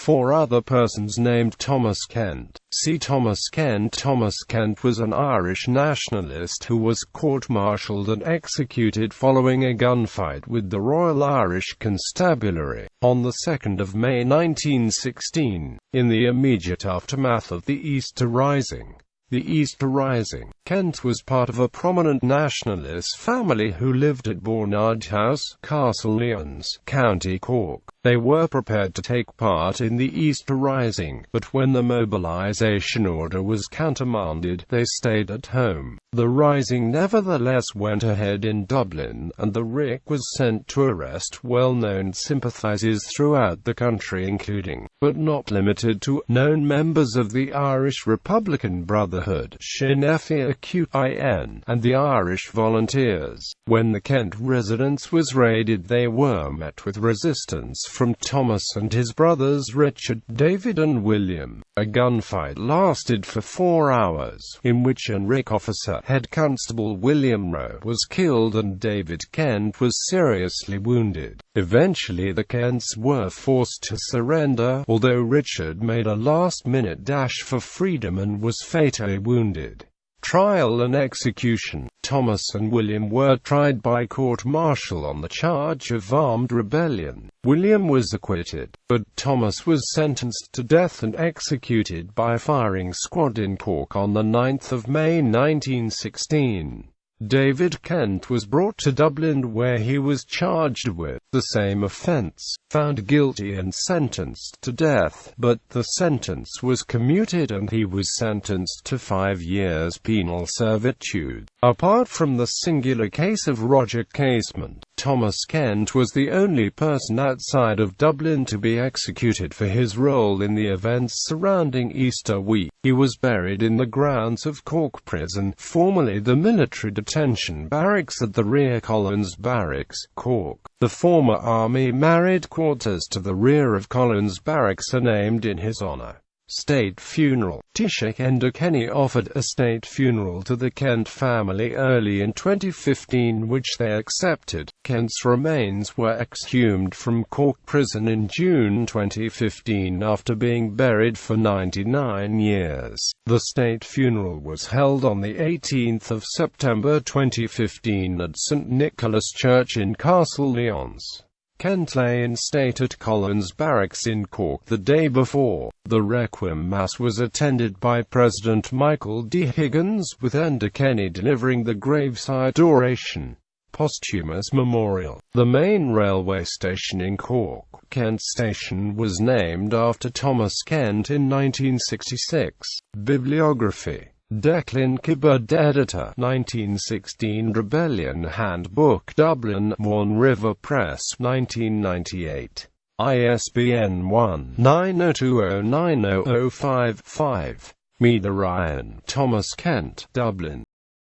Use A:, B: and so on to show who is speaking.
A: 4 other persons named Thomas Kent. See Thomas Kent. Thomas Kent was an Irish nationalist who was court-martialed and executed following a gunfight with the Royal Irish Constabulary on the 2nd of May 1916, in the immediate aftermath of the Easter Rising. The Easter Rising. Kent was part of a prominent nationalist family who lived at Barnard House, Castle Lyons, County Cork. They were prepared to take part in the Easter Rising, but when the mobilization order was countermanded, they stayed at home. The Rising nevertheless went ahead in Dublin, and the RIC was sent to arrest well-known sympathizers throughout the country, including, but not limited to, known members of the Irish Republican Brotherhood, Sinn Féin, and the Irish Volunteers. When the Kent residence was raided, they were met with resistance from Thomas and his brothers Richard, David and William. A gunfight lasted for 4 hours, in which an RIC officer, Head Constable William Rowe, was killed and David Kent was seriously wounded. Eventually the Kents were forced to surrender, although Richard made a last-minute dash for freedom and was fatally wounded. Trial and execution. Thomas and William were tried by court-martial on the charge of armed rebellion. William was acquitted, but Thomas was sentenced to death and executed by firing squad in Cork on the 9th of May 1916. David Kent was brought to Dublin where he was charged with the same offence, found guilty and sentenced to death, but the sentence was commuted and he was sentenced to 5 years penal servitude. Apart from the singular case of Roger Casement, Thomas Kent was the only person outside of Dublin to be executed for his role in the events surrounding Easter week. He was buried in the grounds of Cork Prison, formerly the military detention barracks at the rear Collins Barracks, Cork. The former army married quarters to the rear of Collins Barracks are named in his honour. State funeral. Taoiseach Enda Kenny offered a state funeral to the Kent family early in 2015, which they accepted. Kent's remains were exhumed from Cork Prison in June 2015 after being buried for 99 years. The state funeral was held on the 18th of September 2015 at St Nicholas Church in Castle Lyons. Kent lay in state at Collins Barracks in Cork the day before. The Requiem Mass was attended by President Michael D. Higgins, with Enda Kenny delivering the graveside oration. Posthumous memorial. The main railway station in Cork, Kent Station, was named after Thomas Kent in 1966. Bibliography. Declan Kibbard, editor, 1916 Rebellion Handbook, Dublin, One River Press, 1998. ISBN 1-90209005-5. Meader Ryan, Thomas Kent, Dublin.